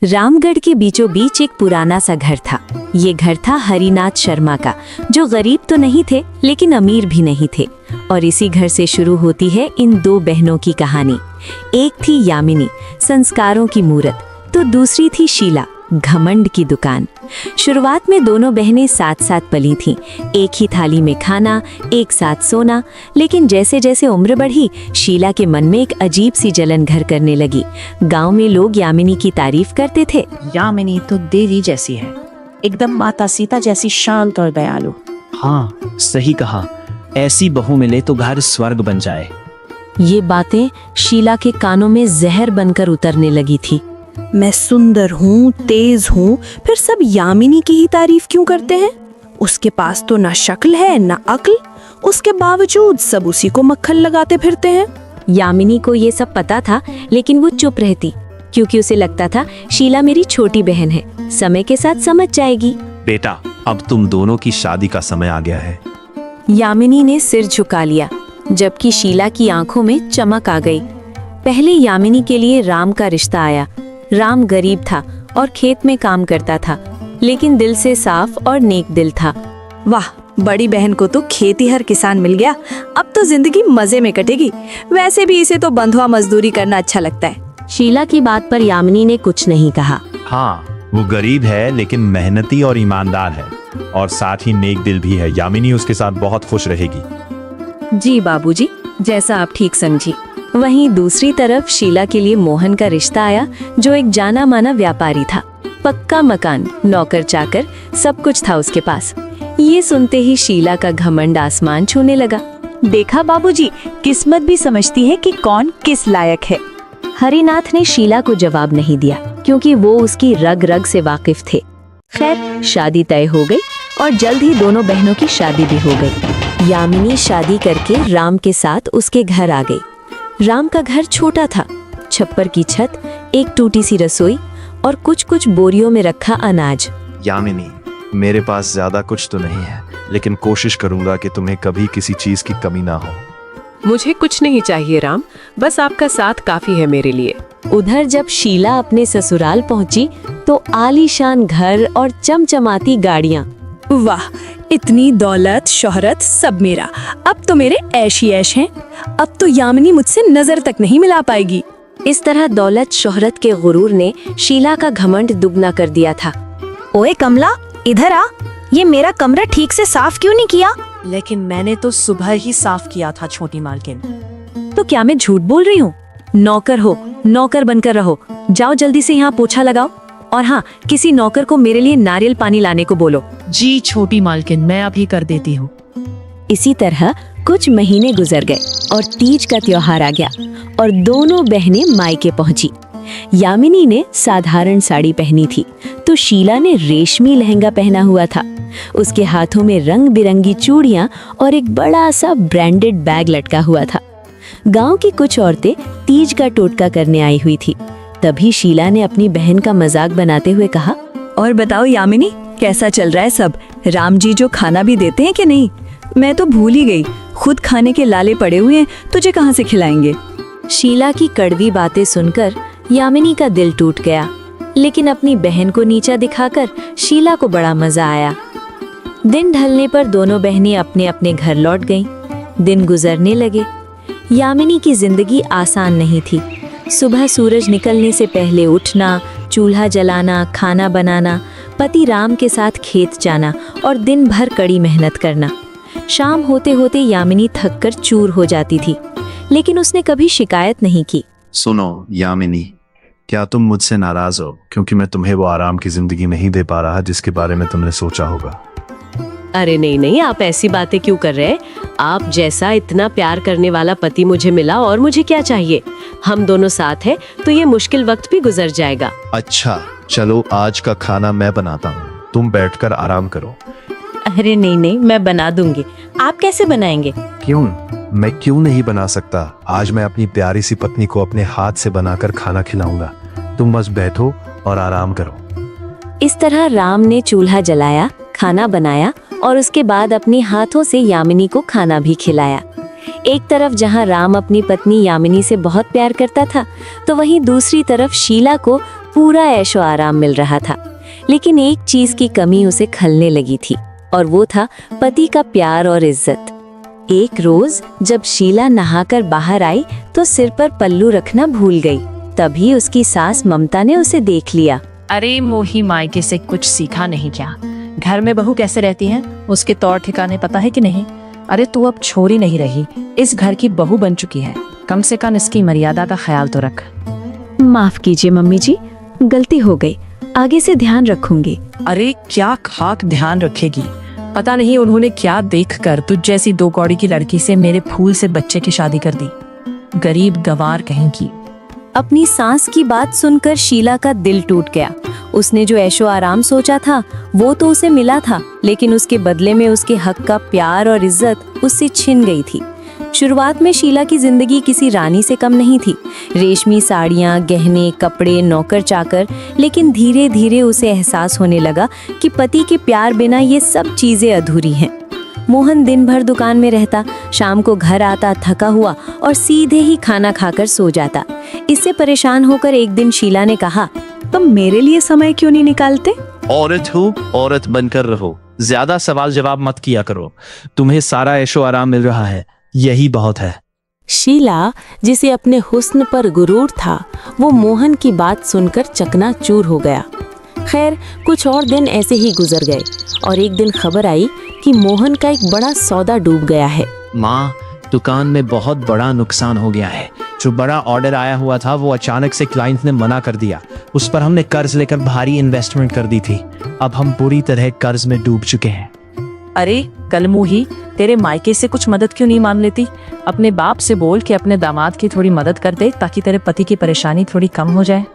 रामगढ़ के बीचों बीच एक पुराना सा घर था। ये घर था हरिनाथ शर्मा का, जो गरीब तो नहीं थे लेकिन अमीर भी नहीं थे। और इसी घर से शुरू होती है इन दो बहनों की कहानी। एक थी यामिनी, संस्कारों की मूरत, तो दूसरी थी शीला, घमंड की दुकान। शुरुआत में दोनों बहनें साथ साथ पली थीं, एक ही थाली में खाना, एक साथ सोना। लेकिन जैसे जैसे उम्र बढ़ी, शीला के मन में एक अजीब सी जलन घर करने लगी। गांव में लोग यामिनी की तारीफ करते थे। यामिनी तो देवी जैसी है, एकदम माता सीता जैसी शांत और दयालु। हाँ, सही कहा। ऐसी बहू मिले तो घर स्वर्ग बन जाए। ये बातें शीला के कानों में जहर बनकर उतरने लगी थी। मैं सुंदर हूँ, तेज हूँ, फिर सब यामिनी की ही तारीफ क्यों करते हैं? उसके पास तो ना शक्ल है ना अक्ल, उसके बावजूद सब उसी को मक्खन लगाते फिरते हैं। यामिनी को ये सब पता था, लेकिन वो चुप रहती, क्योंकि उसे लगता था शीला मेरी छोटी बहन है, समय के साथ समझ जाएगी। बेटा, अब तुम दोनों की शादी का समय आ गया है। यामिनी ने सिर झुका लिया, जबकि शीला की आंखों में चमक आ गई। पहले यामिनी के लिए राम का रिश्ता आया। राम गरीब था और खेत में काम करता था, लेकिन दिल से साफ और नेक दिल था। वाह, बड़ी बहन को तो खेतीहर किसान मिल गया, अब तो जिंदगी मजे में कटेगी। वैसे भी इसे तो बंधुआ मजदूरी करना अच्छा लगता है। शीला की बात पर यामिनी ने कुछ नहीं कहा। हाँ, वो गरीब है लेकिन मेहनती और ईमानदार है, और साथ ही नेक दिल भी है। यामिनी उसके साथ बहुत खुश रहेगी। जी बाबूजी, जैसा आप ठीक समझी। वहीं दूसरी तरफ शीला के लिए मोहन का रिश्ता आया, जो एक जाना माना व्यापारी था। पक्का मकान, नौकर चाकर, सब कुछ था उसके पास। ये सुनते ही शीला का घमंड आसमान छूने लगा। देखा बाबूजी, किस्मत भी समझती है कि कौन किस लायक है। हरिनाथ ने शीला को जवाब नहीं दिया, क्योंकि वो उसकी रग रग से वाकिफ थे। खैर, शादी तय हो गई और जल्द ही दोनों बहनों की शादी भी हो गई। यामिनी शादी करके राम के साथ उसके घर आ गई। राम का घर छोटा था, छप्पर की छत, एक टूटी सी रसोई और कुछ कुछ बोरियों में रखा अनाज। यामिनी, मेरे पास ज्यादा कुछ तो नहीं है, लेकिन कोशिश करूंगा कि तुम्हें कभी किसी चीज की कमी ना हो। मुझे कुछ नहीं चाहिए राम, बस आपका साथ काफी है मेरे लिए। उधर जब शीला अपने ससुराल पहुंची तो आलीशान घर और चमचमाती गाड़ियां। वाह, इतनी दौलत शोहरत सब मेरा, अब तो मेरे ऐश ही ऐश हैं। अब तो यामिनी मुझसे नजर तक नहीं मिला पाएगी। इस तरह दौलत शोहरत के गुरूर ने शीला का घमंड दुगना कर दिया था। ओए कमला, इधर आ, ये मेरा कमरा ठीक से साफ क्यों नहीं किया? लेकिन मैंने तो सुबह ही साफ किया था छोटी मालकिन। तो क्या मैं झूठ बोल रही हूँ? नौकर हो, नौकर बनकर रहो। जाओ जल्दी से यहाँ पोछा लगाओ, और हाँ, किसी नौकर को मेरे लिए नारियल पानी लाने को बोलो। जी छोटी मालकिन, मैं अभी कर देती हूँ। इसी तरह कुछ महीने गुजर गए और तीज का त्योहार आ गया और दोनों बहनें मायके पहुंची। यामिनी ने साधारण साड़ी पहनी थी, तो शीला ने रेशमी लहंगा पहना हुआ था। उसके हाथों में रंग बिरंगी चूड़ियां और एक बड़ा सा ब्रांडेड बैग लटका हुआ था। गांव की कुछ औरतें तीज का टोटका करने आई हुई थी। तभी शीला ने अपनी बहन का मजाक बनाते हुए कहा, और बताओ यामिनी, कैसा चल रहा है सब? राम जी जो खाना भी देते हैं कि नहीं? मैं तो भूल ही गई, खुद खाने के लाले पड़े हुए हैं, तुझे कहाँ से खिलाएंगे? शीला की कड़वी बातें सुनकर यामिनी का दिल टूट गया, लेकिन अपनी बहन को नीचा दिखाकर शीला को बड़ा मजा आया। दिन ढलने पर दोनों बहनें अपने अपने घर लौट गईं। दिन गुजरने लगे। यामिनी की जिंदगी आसान नहीं थी। सुबह सूरज निकलने से पहले उठना, चूल्हा जलाना, खाना बनाना, पति राम के साथ खेत जाना और दिन भर कड़ी मेहनत करना। शाम होते होते यामिनी थककर चूर हो जाती थी, लेकिन उसने कभी शिकायत नहीं की। सुनो यामिनी, क्या तुम मुझसे नाराज हो क्योंकि मैं तुम्हें वो आराम की जिंदगी नहीं दे पा रहा जिसके बारे में तुमने सोचा होगा? अरे नहीं नहीं, आप ऐसी बातें क्यों कर रहे हैं? आप जैसा इतना प्यार करने वाला पति मुझे मिला, और मुझे क्या चाहिए? हम दोनों साथ हैं तो ये मुश्किल वक्त भी गुजर जाएगा। अच्छा चलो, आज का खाना मैं बनाता हूँ, तुम बैठकर आराम करो। अरे नहीं नहीं, मैं बना दूंगी। आप कैसे बनाएंगे? क्यों? मैं क्यों नहीं बना सकता? आज मैं अपनी प्यारी सी पत्नी को अपने हाथ से बनाकर खाना खिलाऊंगा। तुम बस बैठो और आराम करो। इस तरह राम ने चूल्हा जलाया, खाना बनाया और उसके बाद अपने हाथों से यामिनी को खाना भी खिलाया। एक तरफ जहां राम अपनी पत्नी यामिनी से बहुत प्यार करता था, तो वहीं दूसरी तरफ शीला को पूरा ऐशो आराम मिल रहा था, लेकिन एक चीज की कमी उसे खलने लगी थी, और वो था पति का प्यार और इज्जत। एक रोज जब शीला नहाकर बाहर आई तो सिर पर पल्लू रखना भूल गई। तभी उसकी सास ममता ने उसे देख लिया। अरे मोही मायके से कुछ सीखा नहीं क्या? घर में बहू कैसे रहती है उसके तौर ठिकाने पता है कि नहीं? अरे तू अब छोरी नहीं रही, इस घर की बहू बन चुकी है, कम से कम इसकी मर्यादा का ख्याल तो रख। माफ कीजिए मम्मी जी, गलती हो गई, आगे से ध्यान रखूंगी। अरे क्या खाक ध्यान रखेगी? पता नहीं उन्होंने क्या देखकर तुझ जैसी 2 कौड़ी की लड़की से मेरे फूल से बच्चे की शादी कर दी। गरीब गंवार कहेंगी। अपनी सास की बात सुनकर शीला का दिल टूट गया। उसने जो ऐशो आराम सोचा था वो तो उसे मिला था, लेकिन उसके बदले में उसके हक का प्यार और इज्जत उससे छिन गई थी। शुरुआत में शीला की जिंदगी किसी रानी से कम नहीं थी, रेशमी साड़ियाँ, गहने, कपड़े, नौकर चाकर, लेकिन धीरे धीरे उसे एहसास होने लगा कि पति के प्यार बिना ये सब चीजें अधूरी हैं। मोहन दिन भर दुकान में रहता, शाम को घर आता थका हुआ और सीधे ही खाना खाकर सो जाता। इससे परेशान होकर एक दिन शीला ने कहा, तुम मेरे लिए समय क्यों नहीं निकालते? औरत हो, औरत बनकर रहो, ज्यादा सवाल जवाब मत किया करो। तुम्हें सारा ऐशो आराम मिल रहा है, यही बहुत है। शीला, जिसे अपने हुस्न पर गुरूर था, वो मोहन की बात सुनकर चकनाचूर हो गया। खैर, कुछ और दिन ऐसे ही गुजर गए और एक दिन खबर आई कि मोहन का एक बड़ा सौदा डूब गया है। माँ, दुकान में बहुत बड़ा नुकसान हो गया है। जो बड़ा ऑर्डर आया हुआ था वो अचानक से क्लाइंट ने मना कर दिया। उस पर हमने कर्ज लेकर भारी इन्वेस्टमेंट कर दी थी। अब हम पूरी तरह कर्ज में डूब चुके हैं। अरे कलमुही, तेरे मायके से कुछ मदद क्यों नहीं मान लेती? अपने बाप से बोल के अपने दामाद की थोड़ी मदद कर दे ताकि तेरे पति की परेशानी थोड़ी कम हो जाए।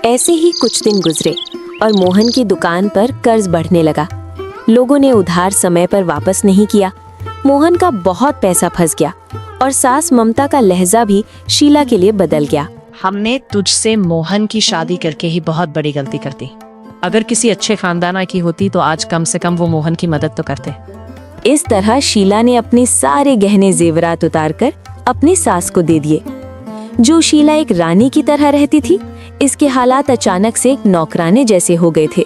ऐसे ही कुछ दिन गुजरे और मोहन की दुकान पर कर्ज बढ़ने लगा। लोगों ने उधार समय पर वापस नहीं किया। मोहन का बहुत पैसा फंस गया और सास ममता का लहजा भी शीला के लिए बदल गया। हमने तुझसे मोहन की शादी करके ही बहुत बड़ी गलती कर दी। अगर किसी अच्छे खानदाना की होती तो आज कम से कम वो मोहन की मदद तो करते। इस तरह शीला ने अपने सारे गहने जेवरात उतारकर अपनी सास को दे दिए। जो शीला एक रानी की तरह रहती थी, इसके हालात अचानक से एक नौकराने जैसे हो गए थे।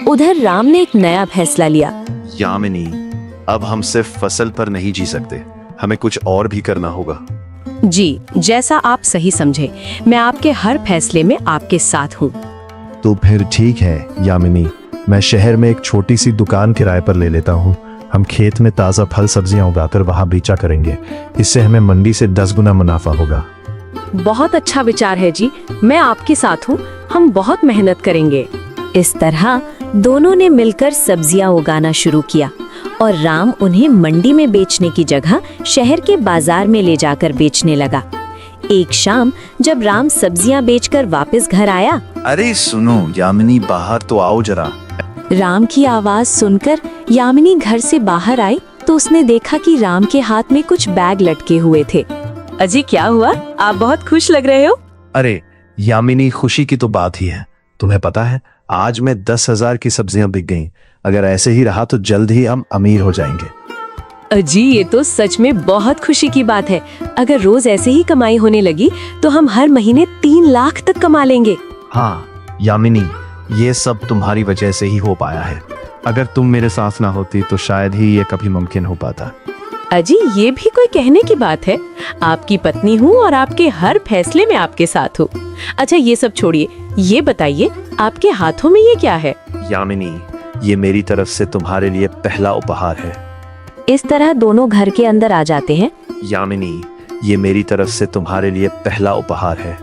उधर राम ने एक नया फैसला लिया। यामिनी, अब हम सिर्फ फसल पर नहीं जी सकते, हमें कुछ और भी करना होगा। जी, जैसा आप सही समझे, मैं आपके हर फैसले में आपके साथ हूँ। तो फिर ठीक है यामिनी, मैं शहर में एक छोटी सी दुकान किराए पर ले लेता हूँ। हम खेत में ताज़ा फल सब्जियां उगाकर वहाँ बेचा करेंगे। इससे हमें मंडी से 10 गुना मुनाफा होगा। बहुत अच्छा विचार है जी, मैं आपके साथ हूँ, हम बहुत मेहनत करेंगे। इस तरह दोनों ने मिलकर सब्जियां उगाना शुरू किया और राम उन्हें मंडी में बेचने की जगह शहर के बाजार में ले जाकर बेचने लगा। एक शाम जब राम सब्जियां बेचकर वापस घर आया, अरे सुनो यामिनी, बाहर तो आओ जरा। राम की आवाज सुनकर यामिनी घर से बाहर आई तो उसने देखा कि राम के हाथ में कुछ बैग लटके हुए थे। अजी, क्या हुआ? आप बहुत खुश लग रहे हो। अरे यामिनी, खुशी की तो बात ही है। तुम्हें पता है, आज में 10,000 की सब्जियां बिक गईं। अगर ऐसे ही रहा तो जल्द ही हम अमीर हो जाएंगे। अजी, ये तो सच में बहुत खुशी की बात है। अगर रोज ऐसे ही कमाई होने लगी तो हम हर महीने 3 लाख तक कमा लेंगे। हाँ यामिनी, ये सब तुम्हारी वजह से ही हो पाया है। अगर तुम मेरे साथ ना होती तो शायद ही ये कभी मुमकिन हो पाता। अजी, ये भी कोई कहने की बात है? आपकी पत्नी हूँ और आपके हर फैसले में आपके साथ हूँ। अच्छा, ये सब छोड़िए, ये बताइए आपके हाथों में ये क्या है? यामिनी, ये मेरी तरफ से तुम्हारे लिए पहला उपहार है। इस तरह दोनों घर के अंदर आ जाते हैं। यामिनी, ये मेरी तरफ से तुम्हारे लिए पहला उपहार है।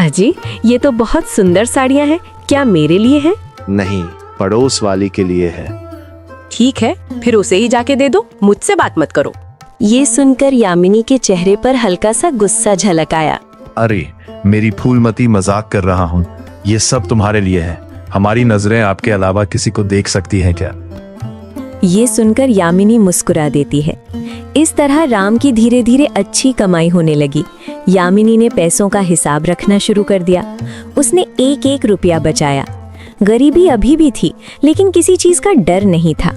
अजी, ये तो बहुत सुंदर साड़ियाँ हैं, क्या मेरे लिए हैं? नहीं, पड़ोस वाली के लिए है। ठीक है, फिर उसे ही जाके दे दो, मुझसे बात मत करो। ये सुनकर यामिनी के चेहरे पर हल्का सा गुस्सा झलक आया। अरे मेरी फूलमती, मजाक कर रहा हूँ। ये सब तुम्हारे लिए है। हमारी नजरें आपके अलावा किसी को देख सकती हैं क्या? ये सुनकर यामिनी मुस्कुरा देती है। इस तरह राम की धीरे धीरे अच्छी कमाई होने लगी। यामिनी ने पैसों का हिसाब रखना शुरू कर दिया। उसने एक एक रुपया बचाया। गरीबी अभी भी थी, लेकिन किसी चीज का डर नहीं था,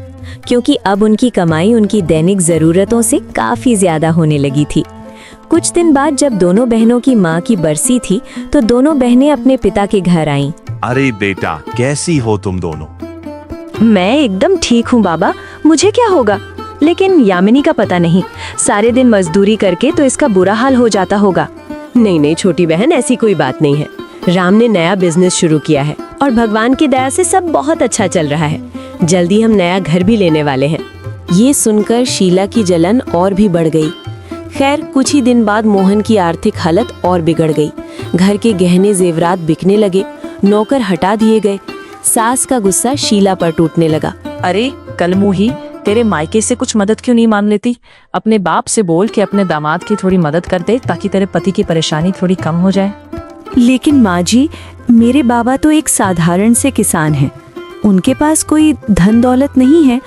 क्योंकि अब उनकी कमाई उनकी दैनिक जरूरतों से काफी ज्यादा होने लगी थी। कुछ दिन बाद जब दोनों बहनों की माँ की बरसी थी तो दोनों बहनें अपने पिता के घर आईं। अरे बेटा, कैसी हो तुम दोनों? मैं एकदम ठीक हूँ बाबा, मुझे क्या होगा? लेकिन यामिनी का पता नहीं, सारे दिन मजदूरी करके तो इसका बुरा हाल हो जाता होगा। नहीं नहीं छोटी बहन, ऐसी कोई बात नहीं है। राम ने नया बिजनेस शुरू किया है और भगवान की दया से सब बहुत अच्छा चल रहा है। जल्दी हम नया घर भी लेने वाले हैं। ये सुनकर शीला की जलन और भी बढ़ गई। खैर कुछ ही दिन बाद मोहन की आर्थिक हालत और बिगड़ गई। घर के गहने जेवरात बिकने लगे, नौकर हटा दिए गए। सास का गुस्सा शीला पर टूटने लगा। अरे कलमुही, तेरे मायके से कुछ मदद क्यों नहीं मान लेती? अपने बाप से बोल के अपने दामाद की थोड़ी मदद कर दे ताकि तेरे पति की परेशानी थोड़ी कम हो जाए। लेकिन माँ जी, मेरे बाबा तो एक साधारण से किसान हैं। उनके पास कोई धन दौलत नहीं है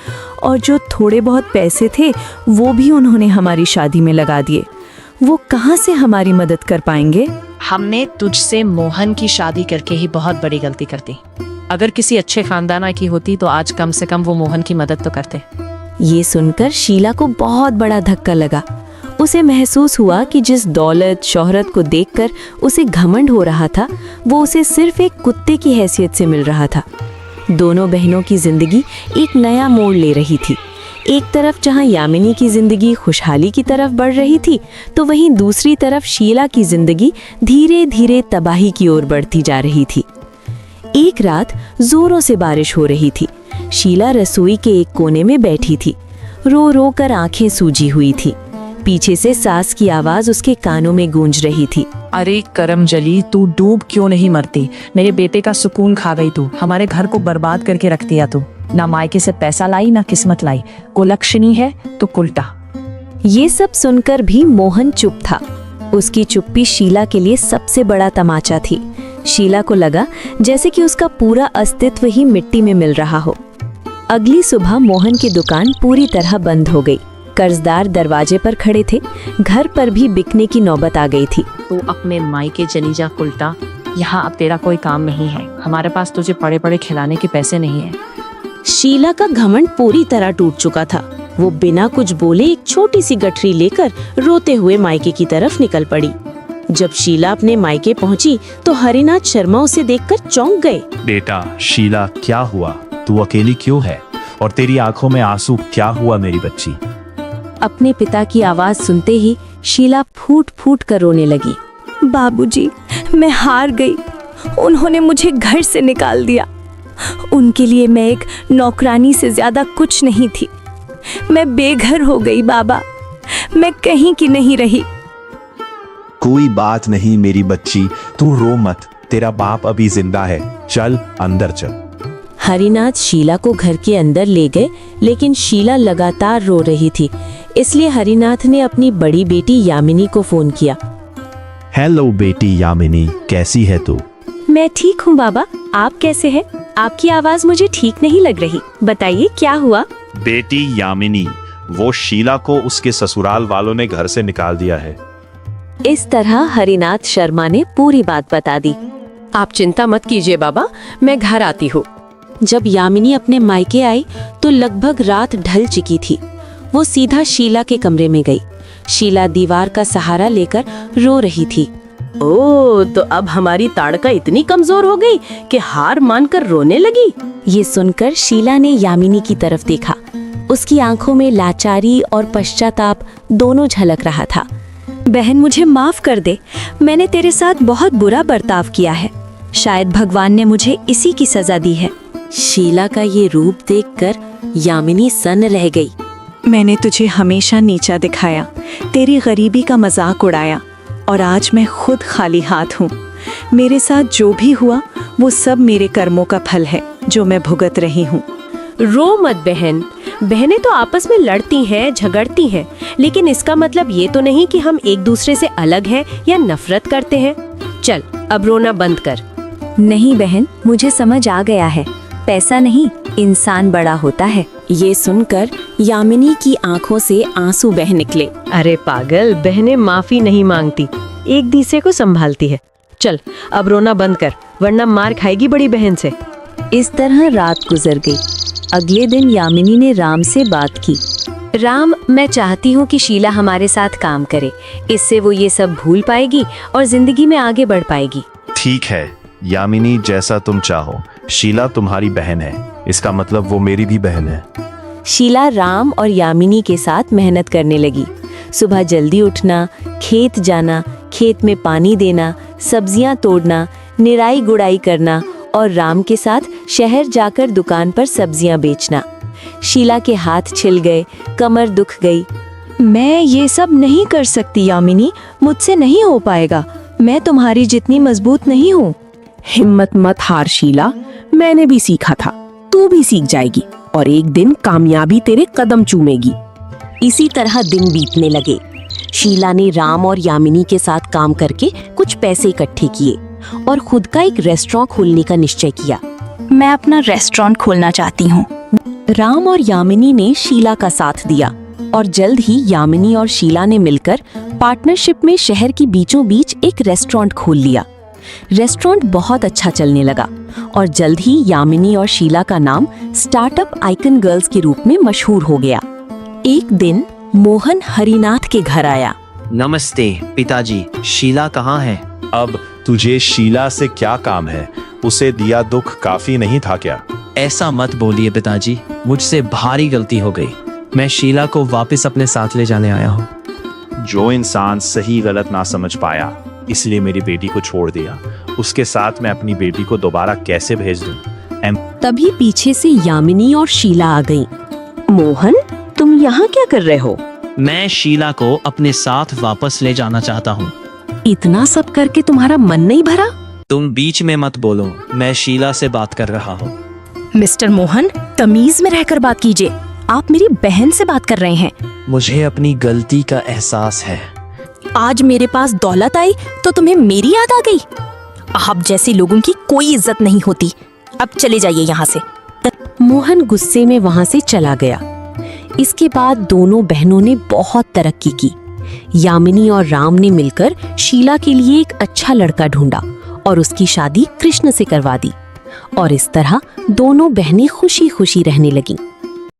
और जो थोड़े बहुत पैसे थे वो भी उन्होंने हमारी शादी में लगा दिए। वो कहाँ से हमारी मदद कर पाएंगे? हमने तुझसे मोहन की शादी करके ही बहुत बड़ी गलती कर दी। अगर किसी अच्छे खानदान की होती तो आज कम से कम वो मोहन की मदद तो करते। ये सुनकर शीला को बहुत बड़ा धक्का लगा। उसे महसूस हुआ कि जिस दौलत शोहरत को देखकर उसे घमंड हो रहा था, वो उसे सिर्फ एक कुत्ते की हैसियत से मिल रहा था। दोनों बहनों की जिंदगी एक नया मोड़ ले रही थी। एक तरफ जहां यामिनी की जिंदगी खुशहाली की तरफ बढ़ रही थी, तो वहीं दूसरी तरफ शीला की जिंदगी धीरे धीरे तबाही की ओर बढ़ती जा रही थी। एक रात जोरों से बारिश हो रही थी। शीला रसोई के एक कोने में बैठी थी, रो रो कर आंखें सूजी हुई थी। पीछे से सास की आवाज उसके कानों में गूंज रही थी। अरे करमजली, तू डूब क्यों नहीं मरती? मेरे बेटे का सुकून खा गई तू। हमारे घर को बर्बाद करके रख दिया तू। ना मायके से पैसा लाई ना किस्मत लाई। कुलक्षणी है तो कुलटा। ये सब सुनकर भी मोहन चुप था। उसकी चुप्पी शीला के लिए सबसे बड़ा तमाचा थी। शीला को लगा जैसे कि उसका पूरा अस्तित्व ही मिट्टी में मिल रहा हो। अगली सुबह मोहन की दुकान पूरी तरह बंद हो गई। कर्जदार दरवाजे पर खड़े थे। घर पर भी बिकने की नौबत आ गई थी। तू अपने मायके चली जा कुलटा। यहाँ अब तेरा कोई काम नहीं है। हमारे पास तुझे पड़े पड़े खिलाने के पैसे नहीं है। शीला का घमंड पूरी तरह टूट चुका था। वो बिना कुछ बोले एक छोटी सी गठरी लेकर रोते हुए मायके की तरफ निकल पड़ी। जब शीला अपने मायके पहुंची तो हरिनाथ शर्मा उसे देखकर चौंक गए। बेटा शीला, क्या हुआ? तू अकेली क्यों है? और तेरी आंखों में आंसू क्या हुआ मेरी बच्ची? अपने पिता की आवाज सुनते ही शीला फूट फूट कर रोने लगी। बाबूजी, मैं हार गई। उन्होंने मुझे घर से निकाल दिया। उनके लिए मैं एक नौकरानी से ज्यादा कुछ नहीं थी। मैं बेघर हो गई बाबा। मैं कहीं की नहीं रही। कोई बात नहीं मेरी बच्ची, तू रो मत। तेरा बाप अभी जिंदा है। चल अंदर चल। हरिनाथ शीला को घर के अंदर ले गए, लेकिन शीला लगातार रो रही थी। इसलिए हरिनाथ ने अपनी बड़ी बेटी यामिनी को फोन किया। हेलो बेटी यामिनी, कैसी है तू? मैं ठीक हूँ बाबा, आप कैसे हैं? आपकी आवाज मुझे ठीक नहीं लग रही। बताइए क्या हुआ? बेटी यामिनी, वो शीला को उसके ससुराल वालों ने घर से निकाल दिया है। इस तरह हरिनाथ शर्मा ने पूरी बात बता दी। आप चिंता मत कीजिए बाबा, मैं घर आती हूँ। जब यामिनी अपने मायके आई तो लगभग रात ढल चुकी थी। वो सीधा शीला के कमरे में गई। शीला दीवार का सहारा लेकर रो रही थी। ओह, तो अब हमारी ताड़का इतनी कमजोर हो गई कि हार मानकर रोने लगी। ये सुनकर शीला ने यामिनी की तरफ देखा। उसकी आंखों में लाचारी और पश्चाताप दोनों झलक रहा था। बहन, मुझे माफ कर दे। मैंने तेरे साथ बहुत बुरा बर्ताव किया है। शायद भगवान ने मुझे इसी की सजा दी है। शीला का ये रूप देखकर यामिनी सन्न रह गई। मैंने तुझे हमेशा नीचा दिखाया, तेरी गरीबी का मजाक उड़ाया और आज मैं खुद खाली हाथ हूँ। मेरे साथ जो भी हुआ वो सब मेरे कर्मों का फल है जो मैं भुगत रही हूँ। रो मत बहन। बहनें तो आपस में लड़ती हैं, झगड़ती हैं, लेकिन इसका मतलब ये तो नहीं कि हम एक दूसरे से अलग हैं या नफरत करते हैं। चल अब रोना बंद कर। नहीं बहन, मुझे समझ आ गया है। पैसा नहीं, इंसान बड़ा होता है। ये सुनकर यामिनी की आंखों से आंसू बह निकले। अरे पागल, बहनें माफी नहीं मांगती, एक दूसरे को संभालती है। चल अब रोना बंद कर, वरना मार खाएगी बड़ी बहन से। इस तरह रात गुजर गई। अगले दिन यामिनी ने राम से बात की। राम, मैं चाहती हूँ कि शीला हमारे साथ काम करे। इससे वो ये सब भूल पाएगी और जिंदगी में आगे बढ़ पाएगी। ठीक है यामिनी, जैसा तुम चाहो। शीला तुम्हारी बहन है, इसका मतलब वो मेरी भी बहन है। शीला राम और यामिनी के साथ मेहनत करने लगी। सुबह जल्दी उठना, खेत जाना, खेत में पानी देना, सब्जियां तोड़ना, निराई गुड़ाई करना और राम के साथ शहर जाकर दुकान पर सब्जियां बेचना। शीला के हाथ छिल गए, कमर दुख गई। मैं ये सब नहीं कर सकती यामिनी, मुझसे नहीं हो पाएगा। मैं तुम्हारी जितनी मजबूत नहीं हूँ। हिम्मत मत हार शीला, मैंने भी सीखा था, तू भी सीख जाएगी और एक दिन कामयाबी तेरे कदम चूमेगी। इसी तरह दिन बीतने लगे। शीला ने राम और यामिनी के साथ काम करके कुछ पैसे इकट्ठे किए और खुद का एक रेस्टोरेंट खोलने का निश्चय किया। मैं अपना रेस्टोरेंट खोलना चाहती हूँ। राम और यामिनी ने शीला का साथ दिया और जल्द ही यामिनी और शीला ने मिलकर पार्टनरशिप में शहर की बीचों बीच एक रेस्टोरेंट खोल लिया। रेस्टोरेंट बहुत अच्छा चलने लगा और जल्द ही यामिनी और शीला का नाम स्टार्टअप आइकन गर्ल्स के रूप में मशहूर हो गया। एक दिन मोहन हरिनाथ के घर आया। नमस्ते पिताजी, शीला कहाँ है? अब तुझे शीला से क्या काम है? उसे दिया दुख काफी नहीं था क्या? ऐसा मत बोलिए पिताजी, मुझसे भारी गलती हो गई। मैं शीला को वापस अपने साथ ले जाने आया हूँ। जो इंसान सही गलत ना समझ पाया, इसलिए मेरी बेटी को छोड़ दिया। उसके साथ मैं अपनी बेटी को दोबारा कैसे भेज दूं? तभी पीछे से यामिनी और शीला आ गईं। मोहन, तुम यहाँ क्या कर रहे हो? मैं शीला को अपने साथ वापस ले जाना चाहता हूँ। इतना सब करके तुम्हारा मन नहीं भरा? तुम बीच में मत बोलो, मैं शीला से बात कर रहा हूँ। मिस्टर मोहन, तमीज में रहकर बात कीजिए। आप मेरी बहन से बात कर रहे हैं। मुझे अपनी गलती का एहसास है। आज मेरे पास दौलत आई तो तुम्हें मेरी याद आ गई। आप जैसे लोगों की कोई इज्जत नहीं होती। अब चले जाइए यहाँ से। मोहन गुस्से में वहां से चला गया। इसके बाद दोनों बहनों ने बहुत तरक्की की। यामिनी और राम ने मिलकर शीला के लिए एक अच्छा लड़का ढूंढा और उसकी शादी कृष्ण से करवा दी। और इस तरह दोनों बहनें खुशी खुशी रहने लगीं।